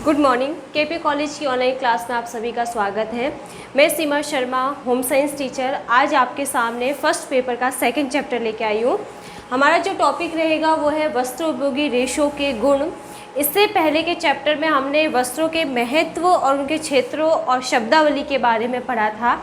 Good morning. KP college की online class में आप सभी का स्वागत है। मैं सीमा शर्मा, होम साइंस टीचर, आज आपके सामने फर्स्ट पेपर का सेकंड चैप्टर लेके आई हूँ। हमारा जो टॉपिक रहेगा वो है वस्त्र उपयोगी रेशों के गुण। इससे पहले के चैप्टर में हमने वस्त्रों के महत्व और उनके क्षेत्रों और शब्दावली के बारे में पढ़ा था।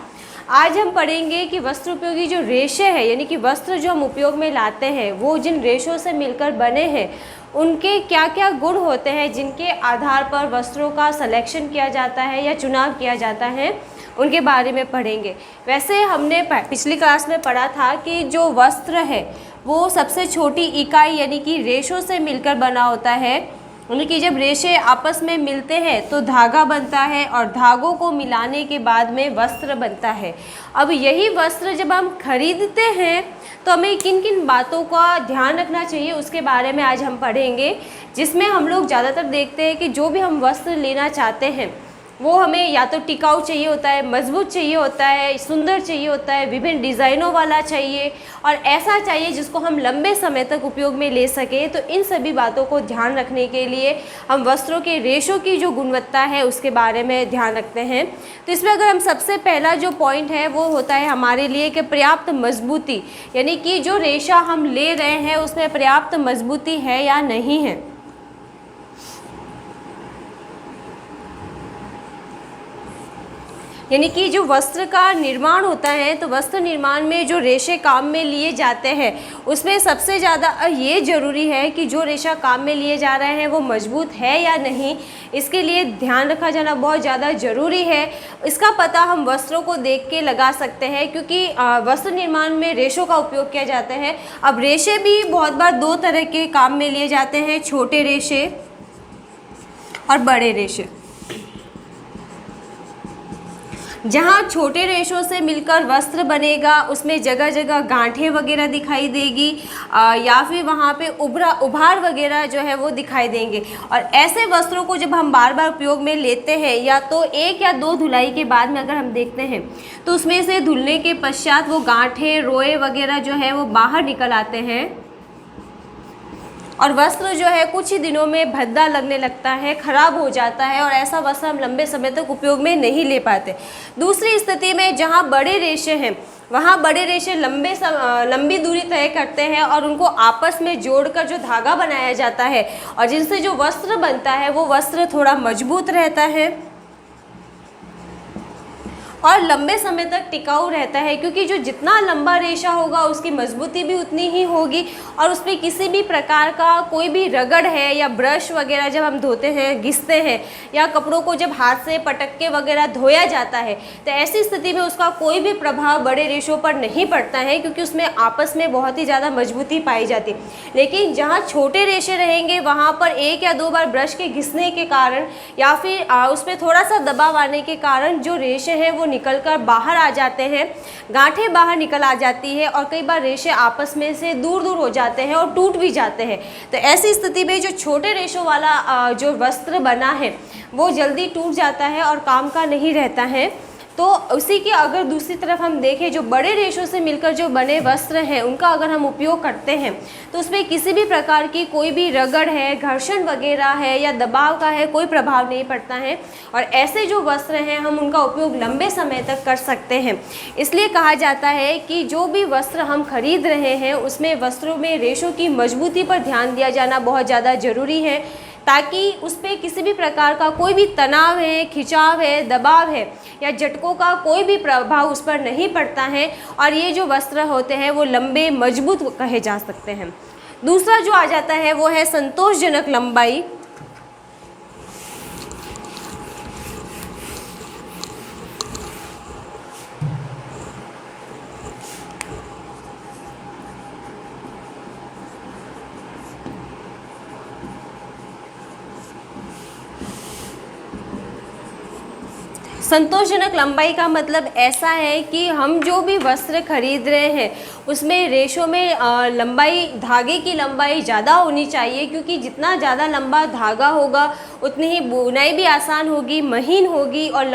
आज हम पढ़ेंगे कि वस्त्र उपयोगी जो रेशे हैं, यानी कि वस्त्र जो हम उपयोग में लाते हैं वो जिन रेशों से मिलकर बने हैं उनके क्या क्या गुण होते हैं जिनके आधार पर वस्त्रों का सिलेक्शन किया जाता है या चुनाव किया जाता है, उनके बारे में पढ़ेंगे। वैसे हमने पिछली क्लास में पढ़ा था कि जो वस्त्र है वो सबसे छोटी इकाई यानी कि रेशों से मिलकर बना होता है। यानी कि जब रेशे आपस में मिलते हैं तो धागा बनता है और धागों को मिलाने के बाद में वस्त्र बनता है। अब यही वस्त्र जब हम खरीदते हैं तो हमें किन किन बातों का ध्यान रखना चाहिए उसके बारे में आज हम पढ़ेंगे, जिसमें हम लोग ज़्यादातर देखते हैं कि जो भी हम वस्त्र लेना चाहते हैं वो हमें या तो टिकाऊ चाहिए होता है, मजबूत चाहिए होता है, सुंदर चाहिए होता है, विभिन्न डिज़ाइनों वाला चाहिए और ऐसा चाहिए जिसको हम लंबे समय तक उपयोग में ले सकें। तो इन सभी बातों को ध्यान रखने के लिए हम वस्त्रों के रेशों की जो गुणवत्ता है उसके बारे में ध्यान रखते हैं। तो इसमें अगर हम सबसे पहला जो पॉइंट है वो होता है हमारे लिए कि पर्याप्त मजबूती, यानी कि जो रेशा हम ले रहे हैं उसमें पर्याप्त मजबूती है या नहीं है। यानी कि जो वस्त्र का निर्माण होता है तो वस्त्र निर्माण में जो रेशे काम में लिए जाते हैं उसमें सबसे ज़्यादा ये ज़रूरी है कि जो रेशा काम में लिए जा रहे हैं वो मजबूत है या नहीं, इसके लिए ध्यान रखा जाना बहुत ज़्यादा ज़रूरी है। इसका पता हम वस्त्रों को देख के लगा सकते हैं क्योंकि वस्त्र निर्माण में रेशों का उपयोग किया जाता है। अब रेशे भी बहुत बार दो तरह के काम में लिए जाते हैं, छोटे रेशे और बड़े रेशे। जहाँ छोटे रेशों से मिलकर वस्त्र बनेगा उसमें जगह जगह गांठें वगैरह दिखाई देगी या फिर वहाँ पे उभार वगैरह जो है वो दिखाई देंगे। और ऐसे वस्त्रों को जब हम बार बार उपयोग में लेते हैं या तो एक या दो धुलाई के बाद में अगर हम देखते हैं तो उसमें से धुलने के पश्चात वो गांठें, रोए वगैरह जो है वो बाहर निकल आते हैं और वस्त्र जो है कुछ ही दिनों में भद्दा लगने लगता है, खराब हो जाता है और ऐसा वस्त्र हम लंबे समय तक उपयोग में नहीं ले पाते। दूसरी स्थिति में जहाँ बड़े रेशे हैं वहाँ बड़े रेशे लंबी दूरी तय करते हैं और उनको आपस में जोड़कर जो धागा बनाया जाता है और जिनसे जो वस्त्र बनता है वो वस्त्र थोड़ा मजबूत रहता है और लंबे समय तक टिकाऊ रहता है, क्योंकि जो जितना लंबा रेशा होगा उसकी मजबूती भी उतनी ही होगी और उसमें किसी भी प्रकार का कोई भी रगड़ है या ब्रश वगैरह जब हम धोते हैं, घिसते हैं या कपड़ों को जब हाथ से पटक के वगैरह धोया जाता है तो ऐसी स्थिति में उसका कोई भी प्रभाव बड़े रेशों पर नहीं पड़ता है क्योंकि उसमें आपस में बहुत ही ज़्यादा मजबूती पाई जाती है। लेकिन जहाँ छोटे रेशे रहेंगे वहाँ पर एक या दो बार ब्रश के घिसने के कारण या फिर उसमें थोड़ा सा दबाव आने के कारण जो रेशे हैं वो निकलकर बाहर आ जाते हैं, गांठें बाहर निकल आ जाती है और कई बार रेशे आपस में से दूर दूर हो जाते हैं और टूट भी जाते हैं। तो ऐसी स्थिति में जो छोटे रेशों वाला जो वस्त्र बना है वो जल्दी टूट जाता है और काम का नहीं रहता है। तो उसी के अगर दूसरी तरफ हम देखें जो बड़े रेशों से मिलकर जो बने वस्त्र हैं उनका अगर हम उपयोग करते हैं तो उसमें किसी भी प्रकार की कोई भी रगड़ है, घर्षण वगैरह है या दबाव का है, कोई प्रभाव नहीं पड़ता है और ऐसे जो वस्त्र हैं हम उनका उपयोग लंबे समय तक कर सकते हैं। इसलिए कहा जाता है कि जो भी वस्त्र हम खरीद रहे हैं उसमें वस्त्रों में रेशों की मजबूती पर ध्यान दिया जाना बहुत ज़्यादा ज़रूरी है ताकि उस पर किसी भी प्रकार का कोई भी तनाव है, खिंचाव है, दबाव है या झटकों का कोई भी प्रभाव उस पर नहीं पड़ता है और ये जो वस्त्र होते हैं वो लंबे मजबूत कहे जा सकते हैं। दूसरा जो आ जाता है वो है संतोषजनक लंबाई। संतोषजनक लंबाई का मतलब ऐसा है कि हम जो भी वस्त्र खरीद रहे हैं उसमें रेशों में लंबाई, धागे की लंबाई ज़्यादा होनी चाहिए क्योंकि जितना ज़्यादा लंबा धागा होगा उतनी ही बुनाई भी आसान होगी, महीन होगी और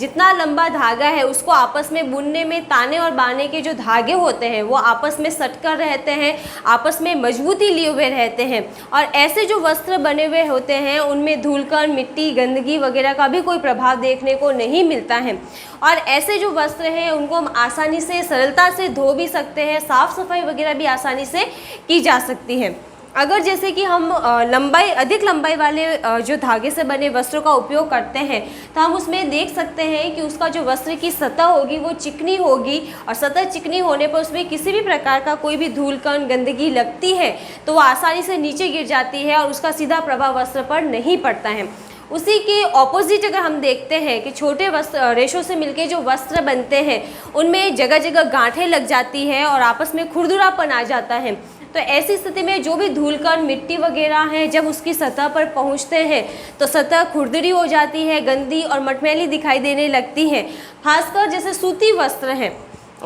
जितना लंबा धागा है उसको आपस में बुनने में ताने और बाने के जो धागे होते हैं वो आपस में सटकर रहते हैं, आपस में मजबूती लिए हुए रहते हैं। और ऐसे जो वस्त्र बने हुए होते हैं उनमें धूलकण, मिट्टी, गंदगी वगैरह का भी कोई प्रभाव देखने को नहीं मिलता है। और ऐसे जो वस्त्र हैं उनको हम आसानी से, सरलता से धो भी सकते हैं, साफ़ सफाई वगैरह भी आसानी से की जा सकती है। अगर जैसे कि हम अधिक लंबाई वाले जो धागे से बने वस्त्रों का उपयोग करते हैं तो हम उसमें देख सकते हैं कि उसका जो वस्त्र की सतह होगी वो चिकनी होगी, और सतह चिकनी होने पर उसमें किसी भी प्रकार का कोई भी धूलकण, गंदगी लगती है तो वो आसानी से नीचे गिर जाती है और उसका सीधा प्रभाव वस्त्र पर नहीं पड़ता है। उसी के ऑपोजिट अगर हम देखते हैं कि छोटे वस्त्र, रेशों से मिलके जो वस्त्र बनते हैं उनमें जगह जगह गांठें लग जाती है और आपस में खुरदुरापन आ जाता है। तो ऐसी स्थिति में जो भी धूलकण, मिट्टी वगैरह हैं जब उसकी सतह पर पहुंचते हैं तो सतह खुरदरी हो जाती है, गंदी और मटमैली दिखाई देने लगती है। खासकर जैसे सूती वस्त्र हैं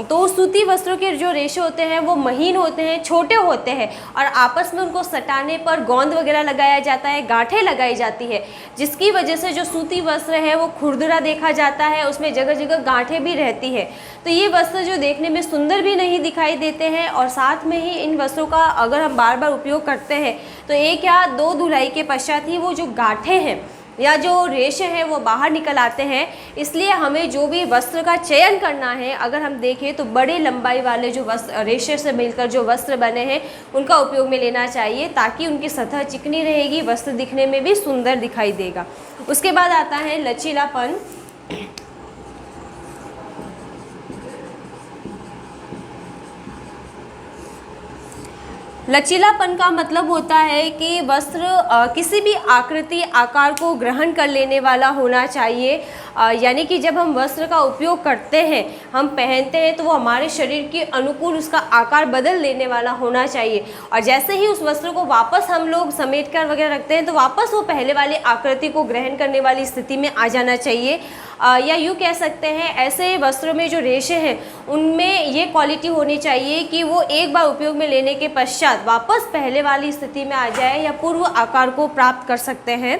तो सूती वस्त्रों के जो रेशे होते हैं वो महीन होते हैं, छोटे होते हैं, और आपस में उनको सटाने पर गोंद वगैरह लगाया जाता है, गांठें लगाई जाती है, जिसकी वजह से जो सूती वस्त्र है वो खुरदुरा देखा जाता है, उसमें जगह जगह गांठें भी रहती है। तो ये वस्त्र जो देखने में सुंदर भी नहीं दिखाई देते हैं, और साथ में ही इन वस्त्रों का अगर हम बार बार उपयोग करते हैं तो एक या दो धुलाई के पश्चात ही वो जो गांठें हैं या जो रेशे हैं वो बाहर निकल आते हैं। इसलिए हमें जो भी वस्त्र का चयन करना है, अगर हम देखें तो बड़े लंबाई वाले जो वस्त्र, रेशे से मिलकर जो वस्त्र बने हैं उनका उपयोग में लेना चाहिए, ताकि उनकी सतह चिकनी रहेगी, वस्त्र दिखने में भी सुंदर दिखाई देगा। उसके बाद आता है लचीलापन। लचीलापन का मतलब होता है कि वस्त्र किसी भी आकृति, आकार को ग्रहण कर लेने वाला होना चाहिए। यानी कि जब हम वस्त्र का उपयोग करते हैं, हम पहनते हैं तो वो हमारे शरीर के अनुकूल उसका आकार बदल लेने वाला होना चाहिए, और जैसे ही उस वस्त्र को वापस हम लोग समेट कर वगैरह रखते हैं तो वापस वो पहले वाली आकृति को ग्रहण करने वाली स्थिति में आ जाना चाहिए। या यूँ कह सकते हैं ऐसे वस्त्रों में जो रेशे हैं उनमें ये क्वालिटी होनी चाहिए कि वो एक बार उपयोग में लेने के पश्चात वापस पहले वाली स्थिति में आ जाए या पूर्व आकार को प्राप्त कर सकते हैं।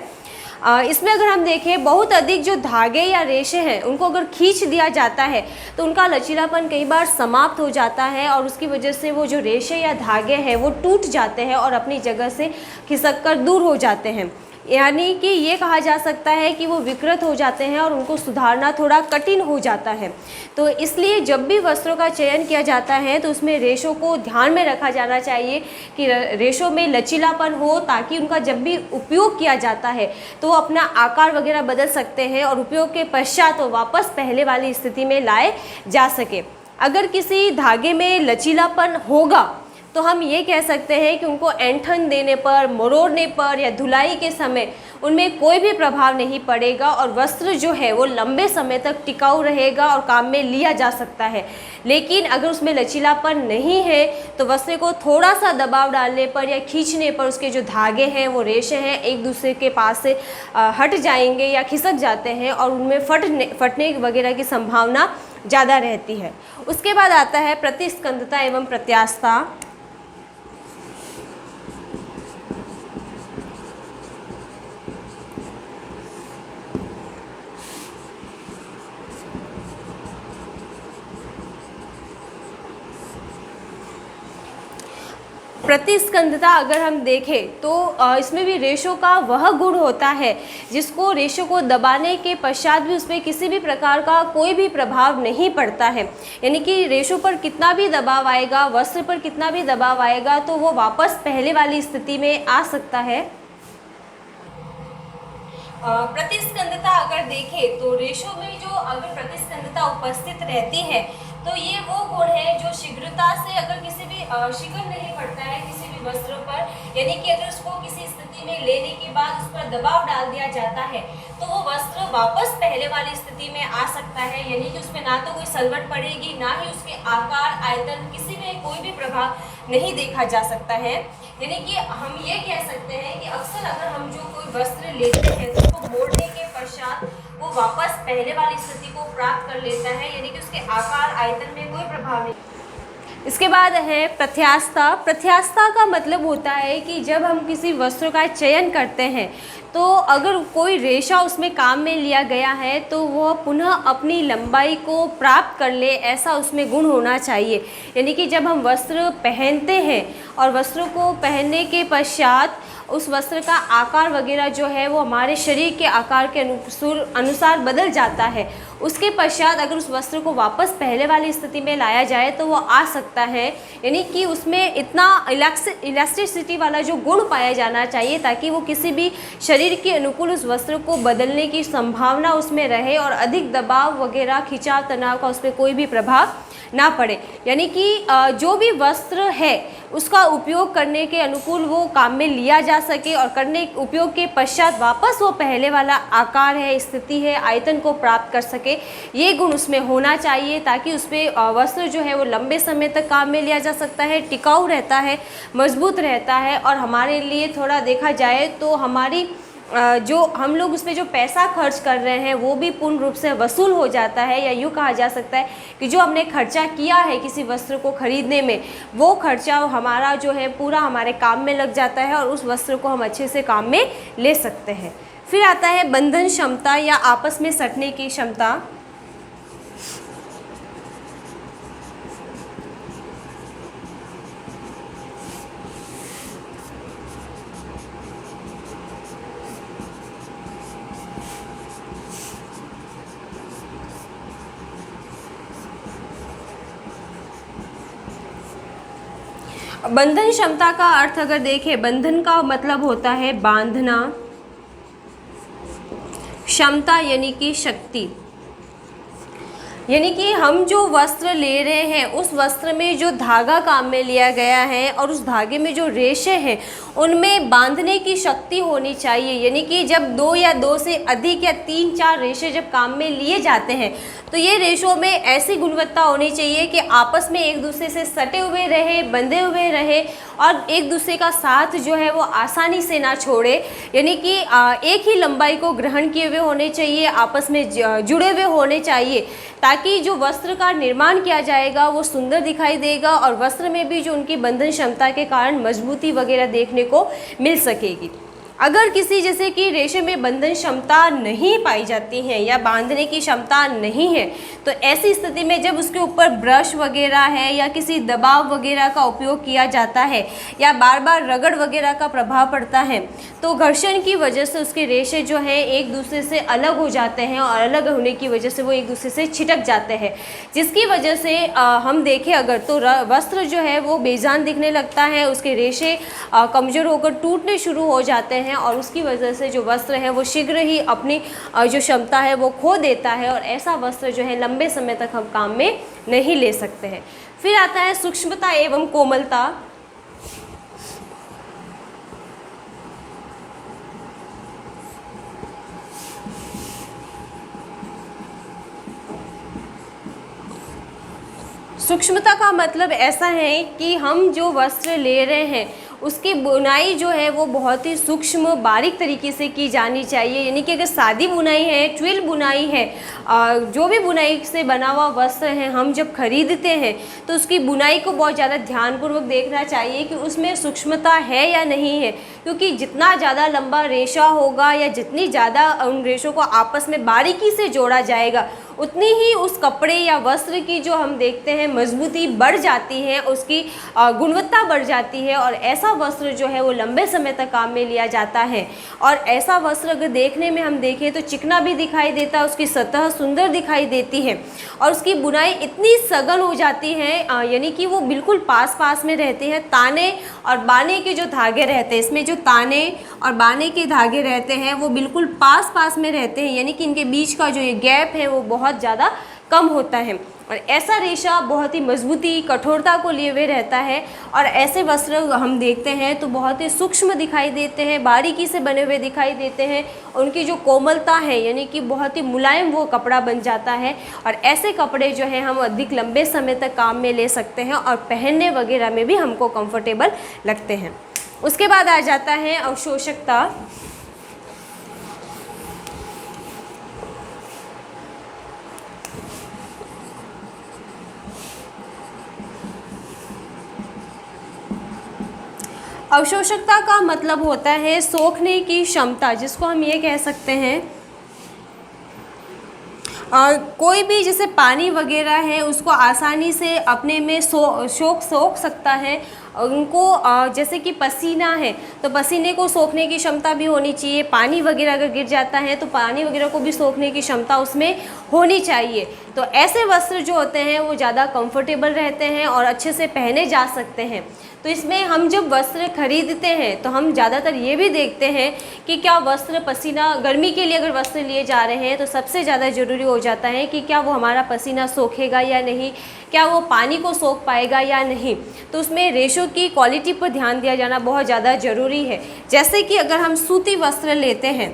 इसमें अगर हम देखें बहुत अधिक जो धागे या रेशे हैं उनको अगर खींच दिया जाता है तो उनका लचीलापन कई बार समाप्त हो जाता है, और उसकी वजह से वो जो रेशे या धागे हैं वो टूट जाते हैं और अपनी जगह से खिसक कर दूर हो जाते हैं। यानी कि ये कहा जा सकता है कि वो विकृत हो जाते हैं और उनको सुधारना थोड़ा कठिन हो जाता है। तो इसलिए जब भी वस्त्रों का चयन किया जाता है तो उसमें रेशों को ध्यान में रखा जाना चाहिए कि रेशों में लचीलापन हो, ताकि उनका जब भी उपयोग किया जाता है तो वो अपना आकार वगैरह बदल सकते हैं और उपयोग के पश्चात वो वापस पहले वाली स्थिति में लाए जा सके। अगर किसी धागे में लचीलापन होगा तो हम ये कह सकते हैं कि उनको ऐंठन देने पर, मरोड़ने पर या धुलाई के समय उनमें कोई भी प्रभाव नहीं पड़ेगा, और वस्त्र जो है वो लंबे समय तक टिकाऊ रहेगा और काम में लिया जा सकता है। लेकिन अगर उसमें लचीलापन नहीं है तो वस्त्र को थोड़ा सा दबाव डालने पर या खींचने पर उसके जो धागे हैं, वो रेशे हैं, एक दूसरे के पास से हट जाएंगे या खिसक जाते हैं और उनमें फटने वगैरह की संभावना ज़्यादा रहती है। उसके बाद आता है प्रतिस्कंदता एवं प्रत्यास्थता। प्रतिस्कंदता अगर हम देखें तो इसमें भी रेशों का वह गुण होता है जिसको रेशों को दबाने के पश्चात भी उसमें किसी भी प्रकार का कोई भी प्रभाव नहीं पड़ता है। यानी कि रेशों पर कितना भी दबाव आएगा, वस्त्र पर कितना भी दबाव आएगा तो वो वापस पहले वाली स्थिति में आ सकता है। प्रतिस्कंदता अगर देखें तो रेशों में जो अगर प्रतिस्कंदता उपस्थित रहती है तो ये वो गुण है जो शीघ्रता से अगर किसी भी शिकन नहीं पड़ता है किसी भी वस्त्र पर, यानी कि अगर उसको किसी स्थिति में लेने के बाद उस पर दबाव डाल दिया जाता है तो वो वस्त्र वापस पहले वाली स्थिति में आ सकता है। यानी कि उसमें ना तो कोई सलवट पड़ेगी, ना ही उसके आकार, आयतन, किसी में कोई भी प्रभाव नहीं देखा जा सकता है। यानी कि हम ये कह सकते हैं कि अक्सर अगर हम जो कोई वस्त्र लेते हैं तो उसको मोड़ने के पश्चात वो वापस पहले वाली स्थिति को प्राप्त कर लेता है, यानी कि उसके आकार, आयतन में कोई प्रभाव नहीं। इसके बाद है प्रत्यास्थता। प्रत्यास्थता का मतलब होता है कि जब हम किसी वस्त्र का चयन करते हैं तो अगर कोई रेशा उसमें काम में लिया गया है तो वह पुनः अपनी लंबाई को प्राप्त कर ले, ऐसा उसमें गुण होना चाहिए। यानी कि जब हम वस्त्र पहनते हैं और वस्त्रों को पहनने के पश्चात उस वस्त्र का आकार वगैरह जो है वो हमारे शरीर के आकार के अनुसार बदल जाता है, उसके पश्चात अगर उस वस्त्र को वापस पहले वाली स्थिति में लाया जाए तो वो आ सकता है। यानी कि उसमें इतना इलास्टिसिटी वाला जो गुण पाया जाना चाहिए ताकि वो किसी भी शरीर के अनुकूल उस वस्त्र को बदलने की संभावना उसमें रहे और अधिक दबाव वगैरह खिंचाव तनाव का उस पर कोई भी प्रभाव ना पड़े। यानी कि जो भी वस्त्र है उसका उपयोग करने के अनुकूल वो काम में लिया जा सके और करने उपयोग के पश्चात वापस वो पहले वाला आकार है, स्थिति है, आयतन को प्राप्त कर सके, ये गुण उसमें होना चाहिए ताकि उस पर वस्त्र जो है वो लंबे समय तक काम में लिया जा सकता है, टिकाऊ रहता है, मजबूत रहता है और हमारे लिए थोड़ा देखा जाए तो हमारी जो हम लोग उस पर जो पैसा खर्च कर रहे हैं वो भी पूर्ण रूप से वसूल हो जाता है। या यूँ कहा जा सकता है कि जो हमने खर्चा किया है किसी वस्त्र को खरीदने में वो खर्चा हमारा जो है पूरा हमारे काम में लग जाता है और उस वस्त्र को हम अच्छे से काम में ले सकते हैं। फिर आता है बंधन क्षमता या आपस में सटने की क्षमता। बंधन क्षमता का अर्थ अगर देखें, बंधन का मतलब होता है बांधना, क्षमता यानी कि शक्ति। यानी कि हम जो वस्त्र ले रहे हैं उस वस्त्र में जो धागा काम में लिया गया है और उस धागे में जो रेशे हैं उनमें बांधने की शक्ति होनी चाहिए। यानी कि जब 2 या 2 से अधिक या 3-4 रेशे जब काम में लिए जाते हैं तो ये रेशों में ऐसी गुणवत्ता होनी चाहिए कि आपस में एक दूसरे से सटे हुए रहे, बंधे हुए रहे और एक दूसरे का साथ जो है वो आसानी से ना छोड़े। यानी कि एक ही लंबाई को ग्रहण किए हुए होने चाहिए, आपस में जुड़े हुए होने चाहिए ताकि जो वस्त्र का निर्माण किया जाएगा वो सुंदर दिखाई देगा और वस्त्र में भी जो उनकी बंधन क्षमता के कारण मजबूती वगैरह देखने को मिल सकेगी। अगर किसी जैसे कि रेशे में बंधन क्षमता नहीं पाई जाती है या बांधने की क्षमता नहीं है तो ऐसी स्थिति में जब उसके ऊपर ब्रश वगैरह है या किसी दबाव वगैरह का उपयोग किया जाता है या बार बार रगड़ वगैरह का प्रभाव पड़ता है तो घर्षण की वजह से उसके रेशे जो हैं एक दूसरे से अलग हो जाते हैं और अलग होने की वजह से वो एक दूसरे से छिटक जाते हैं, जिसकी वजह से हम देखें अगर तो वस्त्र जो है वो बेजान दिखने लगता है, उसके रेशे कमज़ोर होकर टूटने शुरू हो जाते हैं और उसकी वजह से जो वस्त्र है वो शीघ्र ही अपनी जो क्षमता है वो खो देता है और ऐसा वस्त्र जो है लंबे समय तक हम काम में नहीं ले सकते हैं। फिर आता है सूक्ष्मता एवं कोमलता। सूक्ष्मता का मतलब ऐसा है कि हम जो वस्त्र ले रहे हैं उसकी बुनाई जो है वो बहुत ही सूक्ष्म बारीक तरीके से की जानी चाहिए। यानी कि अगर सादी बुनाई है, ट्विल बुनाई है, जो भी बुनाई से बना हुआ वस्त्र है हम जब खरीदते हैं तो उसकी बुनाई को बहुत ज़्यादा ध्यानपूर्वक देखना चाहिए कि उसमें सूक्ष्मता है या नहीं है, क्योंकि जितना ज़्यादा लंबा रेशा होगा या जितनी ज़्यादा उन रेशों को आपस में बारीकी से जोड़ा जाएगा उतनी ही उस कपड़े या वस्त्र की जो हम देखते हैं मजबूती बढ़ जाती है, उसकी गुणवत्ता बढ़ जाती है और ऐसा वस्त्र जो है वो लंबे समय तक काम में लिया जाता है। और ऐसा वस्त्र अगर देखने में हम देखें तो चिकना भी दिखाई देता है, उसकी सतह सुंदर दिखाई देती है और उसकी बुनाई इतनी सघन हो जाती है यानी कि वो बिल्कुल पास पास में रहते हैं। ताने और बाने के जो धागे रहते हैं, इसमें जो ताने और बाने के धागे रहते हैं वो बिल्कुल पास पास में रहते हैं, यानी कि इनके बीच का जो ये गैप है वो बहुत ज़्यादा कम होता है और ऐसा रेशा बहुत ही मजबूती कठोरता को लिए हुए रहता है और ऐसे वस्त्र हम देखते हैं तो बहुत ही सूक्ष्म दिखाई देते हैं, बारीकी से बने हुए दिखाई देते हैं। उनकी जो कोमलता है यानी कि बहुत ही मुलायम वो कपड़ा बन जाता है और ऐसे कपड़े जो हैं हम अधिक लंबे समय तक काम में ले सकते हैं और पहनने वगैरह में भी हमको कंफर्टेबल लगते हैं। उसके बाद आ जाता है अवशोषकता। अवशोषकता का मतलब होता है सोखने की क्षमता, जिसको हम ये कह सकते हैं कोई भी जैसे पानी वगैरह है उसको आसानी से अपने में सोख सकता है। उनको जैसे कि पसीना है तो पसीने को सोखने की क्षमता भी होनी चाहिए। पानी वगैरह अगर गिर जाता है तो पानी वगैरह को भी सोखने की क्षमता उसमें होनी चाहिए। तो ऐसे वस्त्र जो होते हैं वो ज़्यादा कंफर्टेबल रहते हैं और अच्छे से पहने जा सकते हैं। तो इसमें हम जब वस्त्र खरीदते हैं तो हम ज़्यादातर ये भी देखते हैं कि क्या वस्त्र पसीना, गर्मी के लिए अगर वस्त्र लिए जा रहे हैं तो सबसे ज़्यादा ज़रूरी हो जाता है कि क्या वो हमारा पसीना सोखेगा या नहीं, क्या वो पानी को सोख पाएगा या नहीं। तो उसमें रेशो की क्वालिटी पर ध्यान दिया जाना बहुत ज़्यादा ज़रूरी है। जैसे कि अगर हम सूती वस्त्र लेते हैं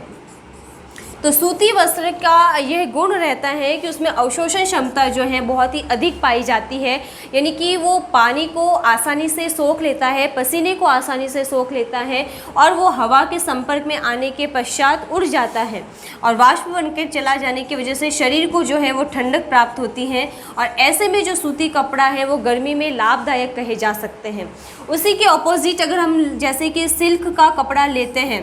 तो सूती वस्त्र का यह गुण रहता है कि उसमें अवशोषण क्षमता जो है बहुत ही अधिक पाई जाती है, यानी कि वो पानी को आसानी से सोख लेता है, पसीने को आसानी से सोख लेता है और वो हवा के संपर्क में आने के पश्चात उड़ जाता है और वाष्प बनकर चला जाने की वजह से शरीर को जो है वो ठंडक प्राप्त होती है। और ऐसे में जो सूती कपड़ा है वो गर्मी में लाभदायक कहे जा सकते हैं। उसी के ऑपोजिट अगर हम जैसे कि सिल्क का कपड़ा लेते हैं,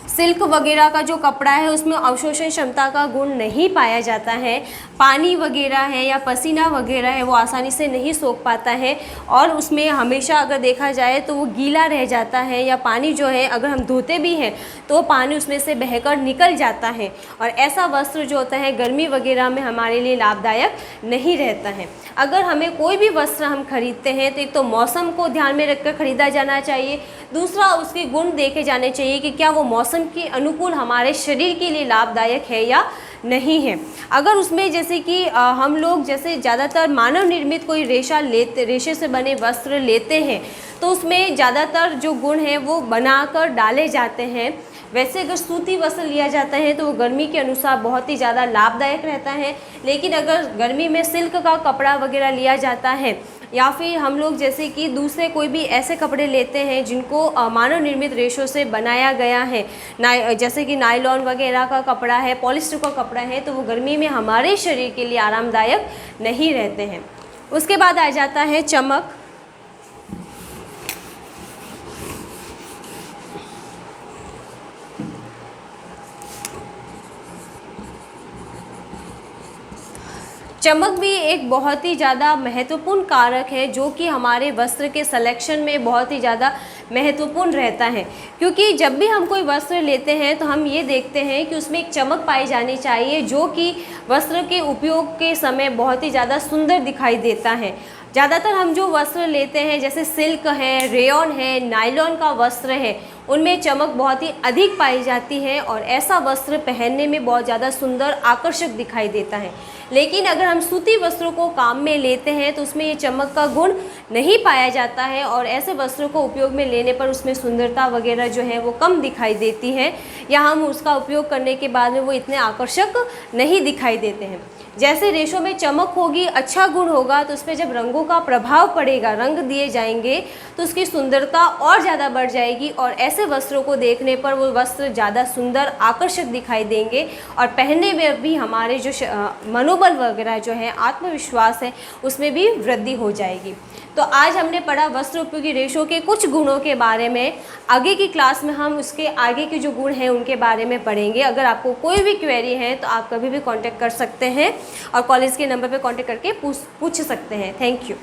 सिल्क वगैरह का जो कपड़ा है उसमें अवशोषण क्षमता का गुण नहीं पाया जाता है। पानी वगैरह है या पसीना वगैरह है वो आसानी से नहीं सोख पाता है और उसमें हमेशा अगर देखा जाए तो वो गीला रह जाता है, या पानी जो है अगर हम धोते भी हैं तो पानी उसमें से बहकर निकल जाता है। और ऐसा वस्त्र जो होता है गर्मी वगैरह में हमारे लिए लाभदायक नहीं रहता है। अगर हमें कोई भी वस्त्र हम खरीदते हैं तो एक तो मौसम को ध्यान में रखकर ख़रीदा जाना चाहिए, दूसरा उसके गुण देखे जाने चाहिए कि क्या वो मौसम के अनुकूल हमारे शरीर के लिए लाभदायक है या नहीं है। अगर उसमें जैसे कि हम लोग जैसे ज़्यादातर मानव निर्मित कोई रेशे से बने वस्त्र लेते हैं तो उसमें ज़्यादातर जो गुण हैं वो बनाकर डाले जाते हैं। वैसे अगर सूती वस्त्र लिया जाता है तो वो गर्मी के अनुसार बहुत ही ज़्यादा लाभदायक रहता है, लेकिन अगर गर्मी में सिल्क का कपड़ा वगैरह लिया जाता है या फिर हम लोग जैसे कि दूसरे कोई भी ऐसे कपड़े लेते हैं जिनको मानव निर्मित रेशों से बनाया गया है, जैसे कि नायलॉन वगैरह का कपड़ा है, पॉलिस्टर का कपड़ा है, तो वो गर्मी में हमारे शरीर के लिए आरामदायक नहीं रहते हैं। उसके बाद आ जाता है चमक। चमक भी एक बहुत ही ज़्यादा महत्वपूर्ण कारक है जो कि हमारे वस्त्र के सिलेक्शन में बहुत ही ज़्यादा महत्वपूर्ण रहता है, क्योंकि जब भी हम कोई वस्त्र लेते हैं तो हम ये देखते हैं कि उसमें एक चमक पाई जानी चाहिए जो कि वस्त्र के उपयोग के समय बहुत ही ज़्यादा सुंदर दिखाई देता है। ज़्यादातर हम जो वस्त्र लेते हैं जैसे सिल्क है, रेयॉन है, नायलॉन का वस्त्र है, उनमें चमक बहुत ही अधिक पाई जाती है और ऐसा वस्त्र पहनने में बहुत ज़्यादा सुंदर आकर्षक दिखाई देता है। लेकिन अगर हम सूती वस्त्रों को काम में लेते हैं तो उसमें ये चमक का गुण नहीं पाया जाता है और ऐसे वस्त्रों को उपयोग में लेने पर उसमें सुंदरता वगैरह जो है वो कम दिखाई देती है, या हम उसका उपयोग करने के बाद में वो इतने आकर्षक नहीं दिखाई देते हैं। जैसे रेशों में चमक होगी, अच्छा गुण होगा, तो उसमें जब रंगों का प्रभाव पड़ेगा, रंग दिए जाएंगे तो उसकी सुंदरता और ज़्यादा बढ़ जाएगी और ऐसे वस्त्रों को देखने पर वो वस्त्र ज़्यादा सुंदर आकर्षक दिखाई देंगे और पहनने में भी हमारे जो मनोबल वगैरह जो है, आत्मविश्वास है, उसमें भी वृद्धि हो जाएगी। तो आज हमने पढ़ा वस्त्र उपयोगी रेशों के कुछ गुणों के बारे में। आगे की क्लास में हम उसके आगे के जो गुण हैं उनके बारे में पढ़ेंगे। अगर आपको कोई भी क्वेरी है तो आप कभी भी कांटेक्ट कर सकते हैं और कॉलेज के नंबर पर कांटेक्ट करके पूछ सकते हैं। Thank you.